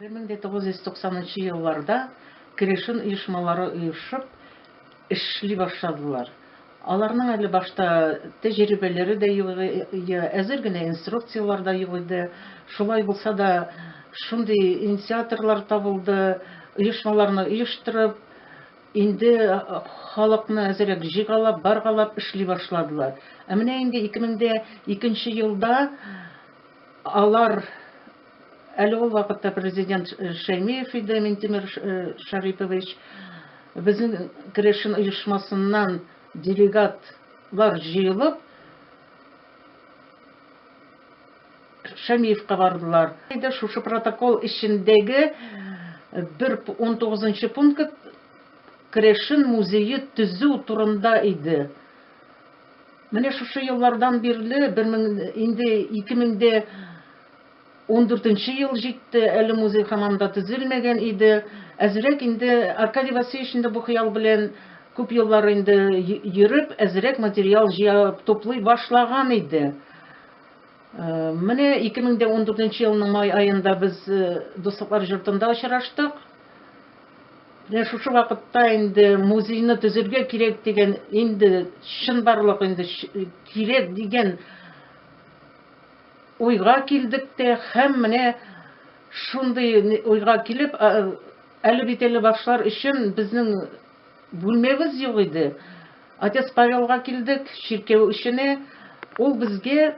1990 елларда керешен оешмалары оешып эшли башладылар. Аларның әле башта тәҗрибәләре дә юк, әзер генә инструкциялар да юк иде. Шулай булса да, шундый инициаторлар табылды, оешмаларны оештырып, инде халыкны әзрәк җыйгалап, баргалап эшли башладылар. Ә менә инде 2002 елда алар әле ул вакытта президент Шәймиев иде, Минтимер Шарипович, безнең керешен оешмасыннан делегатлар җыелып Шәймиевка бардылар. Шушы протокол эчендәге 19 пункт керешен музее төзү турында иде. Менә шушы еллардан бирле, инде 2014 ел җитте, әле музей һаман да төзелмәгән иде. Әзрәк инде Аркадий Васильевич инде бу хыял белән күп еллар инде йөреп, әзрәк материал җыеп туплый башлаган иде. Менә 2014 елның май аенда без дуслыклар йортында очраштык. Менә шушы вакытта инде музейны төзергә кирәк дигән, инде чынбарлык инде кирәк дигән уйга килдек тә, һәм менә шундый уйга килеп, әле бит әле башлар өчен безнең бүлмәбез юк иде. Отец Павелга килдек, чиркәү эшенә. Ул безгә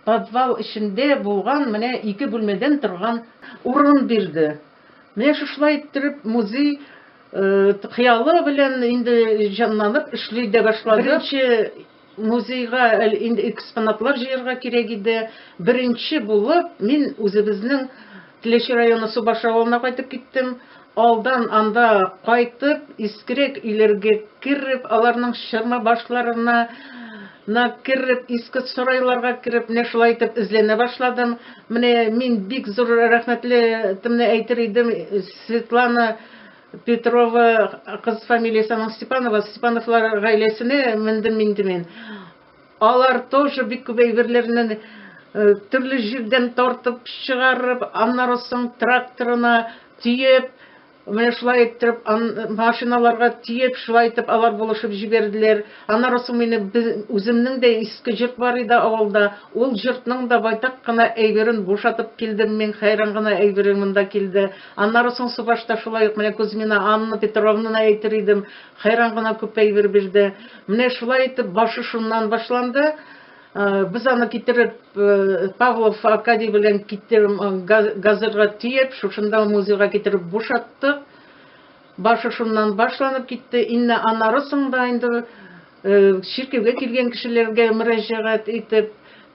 подвал эчендә булган менә 2 бүлмәдән торган урын бирде. Менә шулай итеп музей хыялы белән инде җанланып эшли дә башлады. Беренче музейга инде экспонатлар җыярга кирәк иде. Беренче булып мин үзебезнең Теләче районы Субаш авылына кайтып киттем. Алдан анда кайтып, искерек өйләргә киреп, аларның шырма башларына киреп, иске сарайларга киреп, менә шулай итеп эзләнә башладым. Менә мин бик зур рәхмәтле тимне әйтер идем, Светлана Петрова, кыз фамилиясе Степанова, Степановлар гаиләсенә мендем. Алар тоже бик күп әйберләрне төрле җирдән тартып чыгарып, аннары соң тракторына тиеп, менә шулай итеп машиналарга тиеп, шулай итеп алар булышып җибәрделәр. Аннары соң мине үземнең дә иске җорт бар иде авылда. Ул җортның да байтак кына әйберен бушатып килдем мин, хәйран гына әйберем монда килде. Аннары соң Субашта шулай ук менә Кузьмина Анна Петровнаны әйтер идем, хәйран гына күп әйбер бирде. Менә шулай итеп башы шуннан башланды. Без аны китереп Павлов Аркадий белән китереп газырга тиеп, шушында музейга китереп бушаттык. Башы шуннан башланып китте. Инде аннары соң да инде ширкәүгә килгән кешеләргә мөрәҗәгать итеп,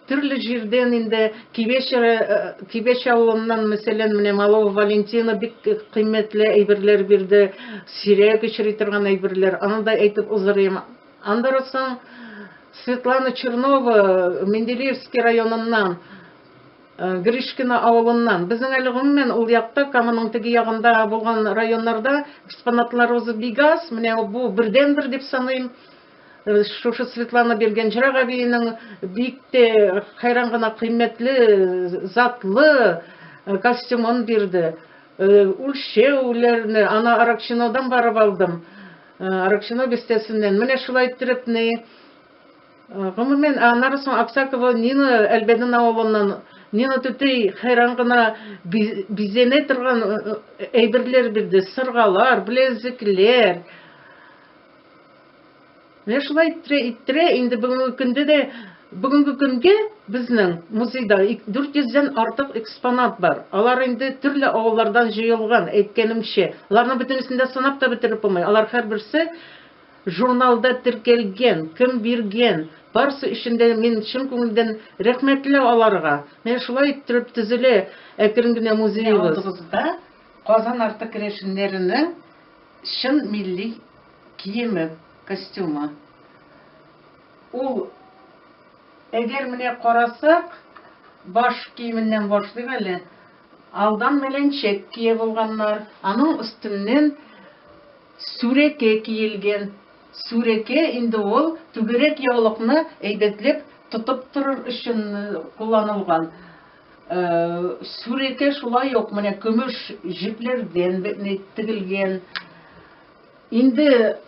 төрле җирдән инде Кибеш авылыннан, мәсәлән, менә Малова Валентина бик кыйммәтле әйберләр бирде, сирәк очрый торган әйберләр. Аны да әйтеп узырым. Аннары соң Светлана Чернова Менделеевский районыннан, Гришкина авылыннан. Безнең әле гомумән ул якта, Каманың теге ягында булган районнарда экспонатларыбыз бик аз. Менә бу бердән-бер дип саныйм. Шушы Светлана биргән Җырак әбиенең бик тә хәйран гына кыйммәтле, затлы костюмын бирде. Үлчәүләрне аны Аракчинодан барып алдым. Аракчино бистәсеннән. Менә шулай итеп гомумән аннары соң Аксакова Нина Әлбәдин авылыннан, Нина Түтей хәйран гына бизәнә торган әйберләр бирде, сыргалар, белезекләр. Менә шулай иттерә инде бүгенге көнгә безнең музейда 400-дән артык экспонат бар. Алар инде төрле авыллардан җыелган, әйткәнемчә. Аларны бөтенесен санап та бетереп булмый. Алар һәрберсе журналда теркәлгән, кем биргән. Барсы өчендә мин чын күңелдән рәхмәтле аларга. Менә шулай итеп төзелә әкрен генә музейыбыз. Казан арты керәшеннәренең чын милли киеме, костюмы. Ул әгәр менә карасак, баш киеменнән башлыйк әле. Алдан мәләнчәк кие булганнар. Аның өстеннән сүрәкә киелгән. Сүрәкә инде ул түгәрәк яулыкны әйбәтләп тотып торыр өчен кулланылган. Сүреке шулай ук менә көмеш җепләрдән тегелгән. Инде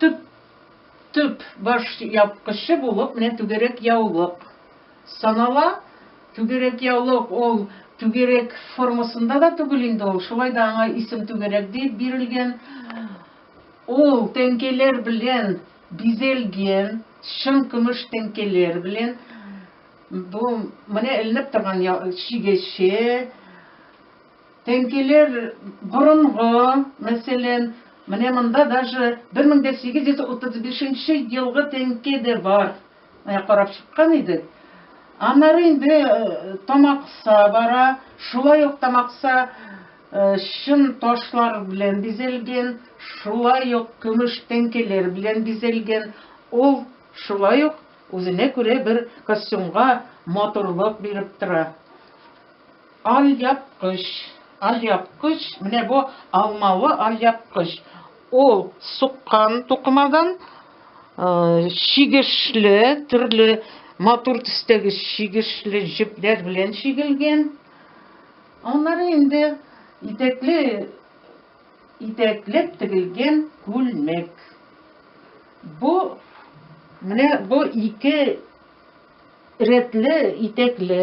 төп баш япкычы булып менә түгәрәк яулык санала. Түгәрәк яулык ул түгәрәк формасында да түгел инде ул. Шулай да аңа исем түгәрәк дип бирелгән. Ул тәңкәләр белән бизәлгән, чын көмеш тәңкәләр белән. Бу менә эленеп торган шигеше, тәңкәләр борынгы, мәсәлән, менә монда даже 1835 елгы тәңкә дә бар. Менә карап чыккан идек. Аннары инде тамакса бара, шулай ук тамакса чын ташлар белән бизәлгән, шулай ук көмеш тәңкәләр белән бизәлгән. Ул шулай ук үзенә күрә бер костюмга моторлык биреп тора. Алъяпкыч, менә бу алмалы алъяпкыч. Ул суккан тукымадан шигешле, төрле матур төстәге шигешле җепләр белән шигелгән. Аннары инде итәкләп тегелгән күлмәк. Менә бу ике рәтле итәкле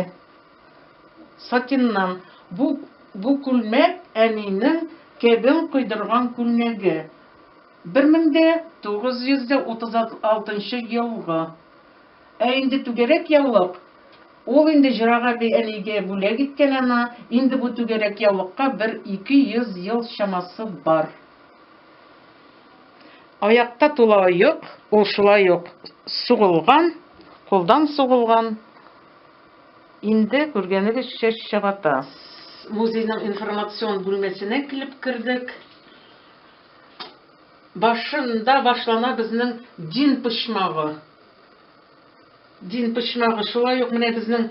сатиннан. Бу күлмәк әнинең кәбен куйдырган күлмәге. 1936 елгы. Инде түгәрәк яулык. Ул инде җырага әнигә бүләк иткән ана. Инде бу түгәрәк яулыкка 200 ел чамасы бар. Аякта тула аяк, ул шулай ук сугылган, колдан сугылган. Инде күргәнегезчә чабата. Музейның информацион бүлмәсенә килеп кердек. Башында башлана безнең дин почмагы. Дин почмагы шулай ук менә безнең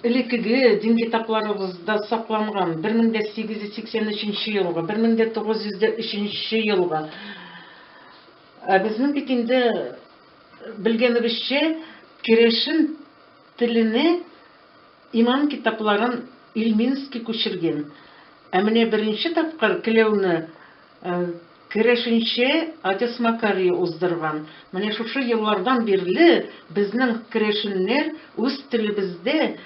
элекеге дин китапларыбызда сакланган 1883 елгы, 1903 елгы. Безнең бит инде белгәнебезчә керәшен телене иман китапларын Ильминский күчергән. Менә беренче тапкыр келәүне керәшенче Отец Макарий уздырган. Менә шушы еллардан бирле безнең керәшеннәр үз телебездә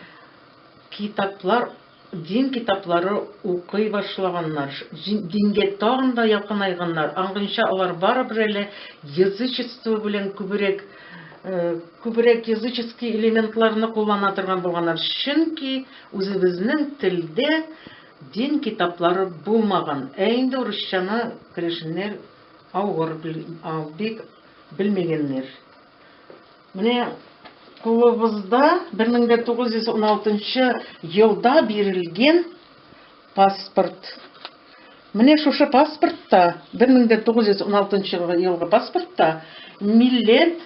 китаплар, дин китаплары укый башлаганнар. Дингә тагын да якынайганнар. Аңгынча алар барыбер әле язычество белән күбрәк языческий элементларны куллана торган булганнар. Чөнки үзебезнең телдә дин китаплары булмаган. Инде урысчаны керәшеннәр бик белмәгәннәр. Менә кулыбызда 1916 елда бирелгән паспорт. Менә шушы паспортта, 1916 елгы паспортта милләт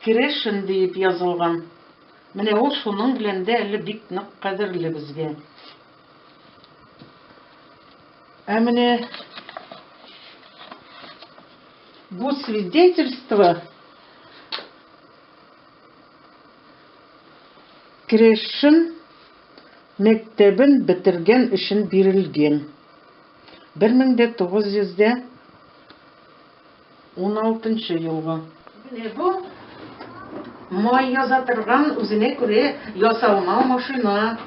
керәшен дип язылган. Менә ул шуның белән дә әле бик нык кадерле безгә. Менә бу свидетельство керәшен мәктәбен бетергән өчен бирелгән. 1916 елгы. Менә бу май яза торган үзенә күрә ясалма машина.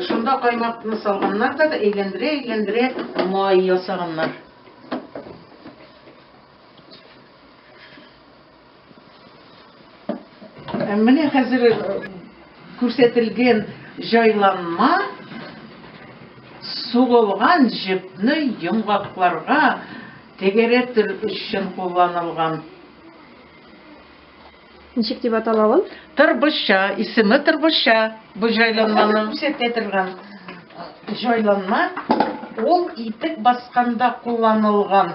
Шунда каймакны салганнар да әйләндерә май ясаганнар. Менә хәзер күрсәтелгән җайланма сугылган җепне йомгакларга тәгәрәтер өчен кулланылган. Ничек дип атала ул? Тырбыша, исеме тырбыша. Бу җайланманы күрсәтә торган җайланма ул итек басканда кулланылган.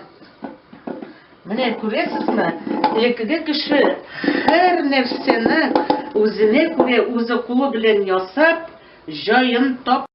Менә күрәсезме? Элекеге кеше һәр нәрсәне үзенә күрә үзе кулы белән ясап, җаен тап